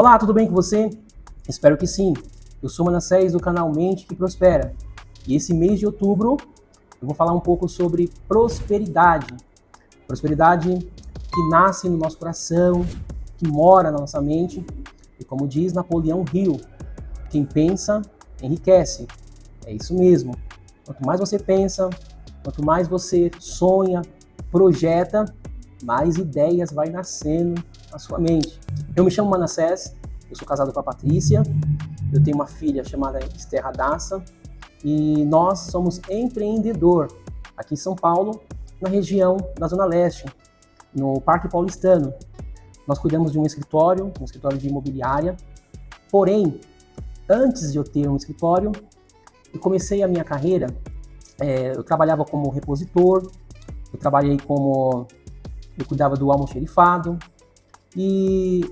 Olá, tudo bem com você? Espero que sim. Eu sou Manassés do canal Mente que Prospera. E esse mês de outubro eu vou falar um pouco sobre prosperidade. Prosperidade que nasce no nosso coração, que mora na nossa mente. E como diz Napoleão Hill, quem pensa, enriquece. É isso mesmo. Quanto mais você pensa, quanto mais você sonha, projeta, mais ideias vai nascendo na sua mente. Eu me chamo Manassés, eu sou casado com a Patrícia, eu tenho uma filha chamada Esther Radassa e nós somos empreendedor aqui em São Paulo, na região da Zona Leste, no Parque Paulistano. Nós cuidamos de um escritório de imobiliária, porém, antes de eu ter um escritório, eu comecei a minha carreira, eu trabalhava como repositor, eu cuidava do almoxerifado e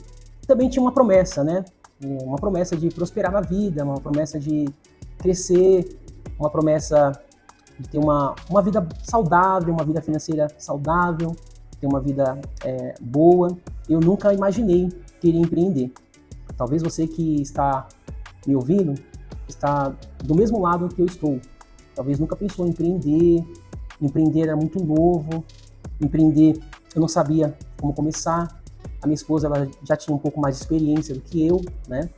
também tinha uma promessa, né? Uma promessa de prosperar na vida, uma promessa de crescer, uma promessa de ter uma vida saudável, uma vida financeira saudável, ter uma vida boa. Eu nunca imaginei querer empreender. Talvez você que está me ouvindo está do mesmo lado que eu estou. Talvez nunca pensou em empreender. Empreender era muito novo. Empreender, eu não sabia como começar. A minha esposa ela já tinha um pouco mais de experiência do que eu, né?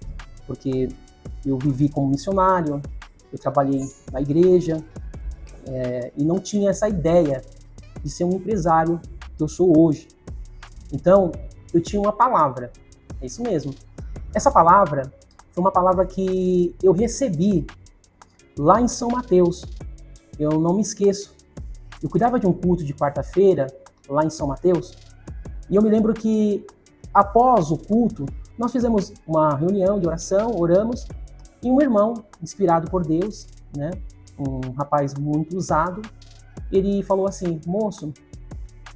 Porque eu vivi como missionário, eu trabalhei na igreja e não tinha essa ideia de ser um empresário que eu sou hoje. Então, eu tinha uma palavra, é isso mesmo. Essa palavra foi uma palavra que eu recebi lá em São Mateus. Eu não me esqueço. Eu cuidava de um culto de quarta-feira lá em São Mateus e eu me lembro que após o culto nós fizemos uma reunião de oração, oramos e um irmão inspirado por Deus, né, um rapaz muito usado, ele falou assim: moço,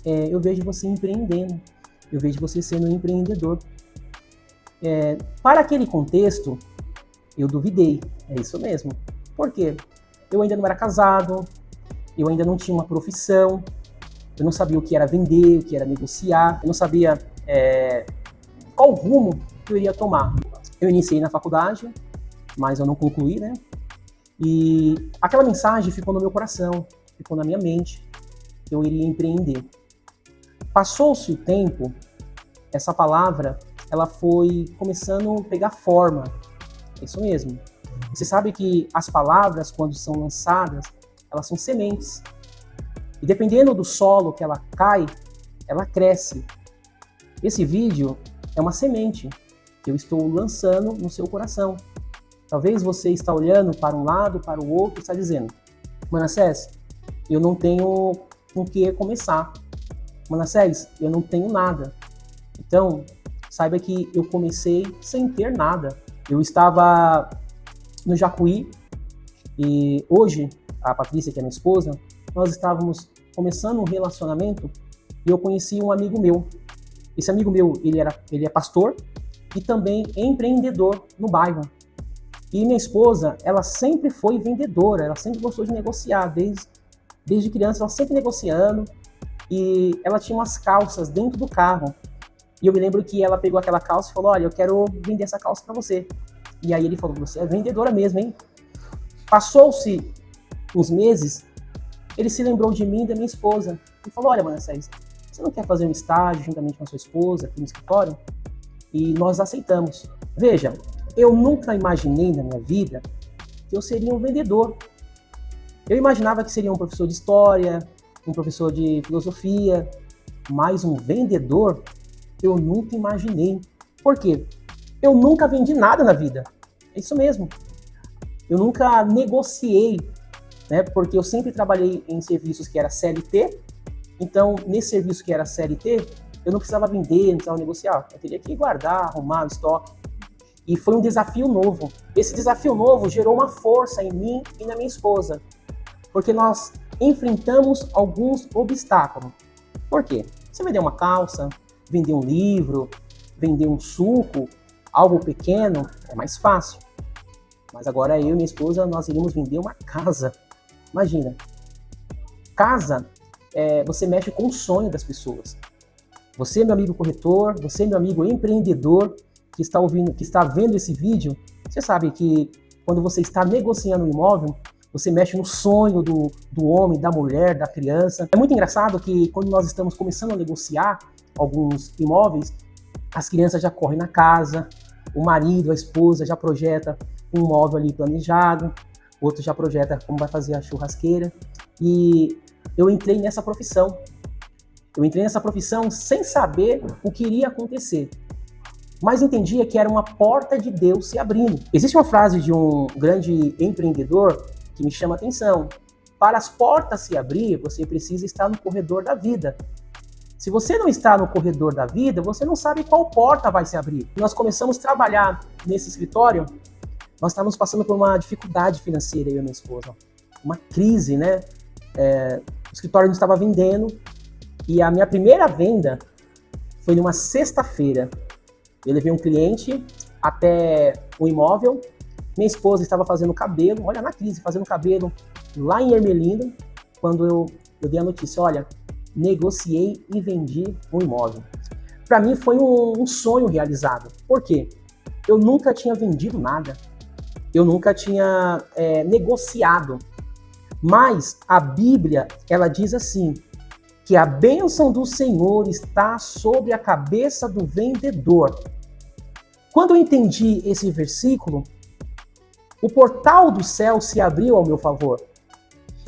eu vejo você empreendendo, eu vejo você sendo um empreendedor. Para aquele contexto, eu duvidei, é isso mesmo. Por quê? Eu ainda não era casado, eu ainda não tinha uma profissão, eu não sabia o que era vender, o que era negociar, eu não sabia qual rumo que eu iria tomar. Eu iniciei na faculdade, mas eu não concluí, né? E aquela mensagem ficou no meu coração, ficou na minha mente, que eu iria empreender. Passou-se o tempo, essa palavra ela foi começando a pegar forma. É isso mesmo. Você sabe que as palavras, quando são lançadas, elas são sementes. E dependendo do solo que ela cai, ela cresce. Esse vídeo é uma semente que eu estou lançando no seu coração. Talvez você está olhando para um lado, para o outro e está dizendo: Manassés, eu não tenho com que começar. Manassés, eu não tenho nada. Então, saiba que eu comecei sem ter nada. Eu estava no Jacuí e hoje, a Patrícia, que é minha esposa, nós estávamos começando um relacionamento e eu conheci um amigo meu. Esse amigo meu, ele é pastor e também empreendedor no bairro. E minha esposa, ela sempre foi vendedora, ela sempre gostou de negociar, desde criança, ela sempre negociando. E ela tinha umas calças dentro do carro. E eu me lembro que ela pegou aquela calça e falou: olha, eu quero vender essa calça para você. E aí ele falou: você é vendedora mesmo, hein? Passou-se uns meses, ele se lembrou de mim e da minha esposa. E falou: olha, Manassés, você não quer fazer um estágio juntamente com a sua esposa aqui no escritório? E nós aceitamos. Veja, eu nunca imaginei na minha vida que eu seria um vendedor. Eu imaginava que seria um professor de história, um professor de filosofia, mas um vendedor eu nunca imaginei. Por quê? Eu nunca vendi nada na vida. É isso mesmo. Eu nunca negociei, né? Porque eu sempre trabalhei em serviços que era CLT. Então, nesse serviço que era CLT, eu não precisava vender, não precisava negociar. Eu teria que guardar, arrumar o estoque. E foi um desafio novo. Esse desafio novo gerou uma força em mim e na minha esposa. Porque nós enfrentamos alguns obstáculos. Por quê? Você vender uma calça, vender um livro, vender um suco, algo pequeno, é mais fácil. Mas agora eu e minha esposa, nós iríamos vender uma casa. Imagina. Casa, você mexe com o sonho das pessoas. Você, meu amigo corretor, você, meu amigo empreendedor, que está ouvindo, que está vendo esse vídeo, você sabe que quando você está negociando um imóvel, você mexe no sonho do homem, da mulher, da criança. É muito engraçado que quando nós estamos começando a negociar alguns imóveis, as crianças já correm na casa, o marido, a esposa já projeta um imóvel ali planejado, outro já projeta como vai fazer a churrasqueira. E eu entrei nessa profissão. Eu entrei nessa profissão sem saber o que iria acontecer, mas entendia que era uma porta de Deus se abrindo. Existe uma frase de um grande empreendedor que me chama a atenção. Para as portas se abrir, você precisa estar no corredor da vida. Se você não está no corredor da vida, você não sabe qual porta vai se abrir. Nós começamos a trabalhar nesse escritório, nós estávamos passando por uma dificuldade financeira, eu e minha esposa. Uma crise, né? O escritório não estava vendendo, e a minha primeira venda foi numa sexta-feira. Eu levei um cliente até o imóvel, minha esposa estava fazendo cabelo, olha, na crise, fazendo cabelo lá em Ermelino, quando eu dei a notícia, olha, negociei e vendi um imóvel. Para mim foi um sonho realizado. Por quê? Eu nunca tinha vendido nada, eu nunca tinha negociado, mas a Bíblia, ela diz assim, que a bênção do Senhor está sobre a cabeça do vendedor. Quando eu entendi esse versículo, o portal do céu se abriu ao meu favor.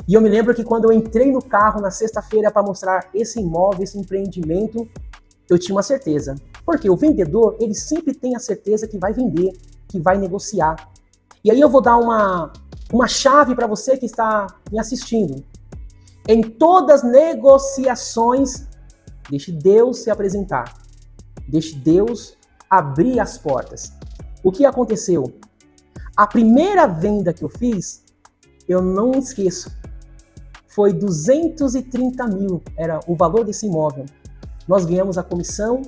E eu me lembro que quando eu entrei no carro na sexta-feira para mostrar esse imóvel, esse empreendimento, eu tinha uma certeza. Porque o vendedor, ele sempre tem a certeza que vai vender, que vai negociar. E aí eu vou dar uma chave para você que está me assistindo. Em todas as negociações, deixe Deus se apresentar. Deixe Deus abrir as portas. O que aconteceu? A primeira venda que eu fiz, eu não esqueço, foi 230 mil, era o valor desse imóvel. Nós ganhamos a comissão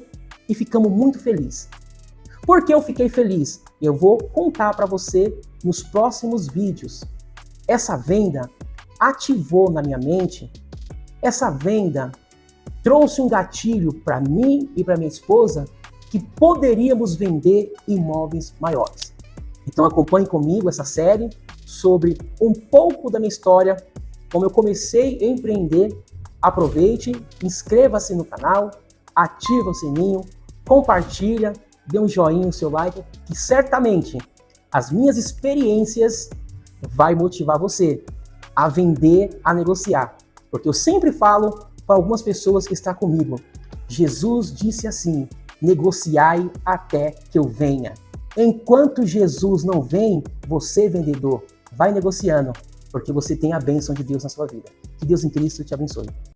e ficamos muito felizes. Por que eu fiquei feliz? Eu vou contar para você nos próximos vídeos. Essa venda ativou na minha mente, essa venda trouxe um gatilho para mim e para minha esposa que poderíamos vender imóveis maiores. Então acompanhe comigo essa série sobre um pouco da minha história, como eu comecei a empreender. Aproveite, inscreva-se no canal, ativa o sininho, compartilha, dê um joinha, o seu like, que certamente as minhas experiências vai motivar você a vender, a negociar. Porque eu sempre falo para algumas pessoas que estão comigo, Jesus disse assim, negociai até que eu venha. Enquanto Jesus não vem, você, vendedor, vai negociando, porque você tem a bênção de Deus na sua vida. Que Deus em Cristo te abençoe.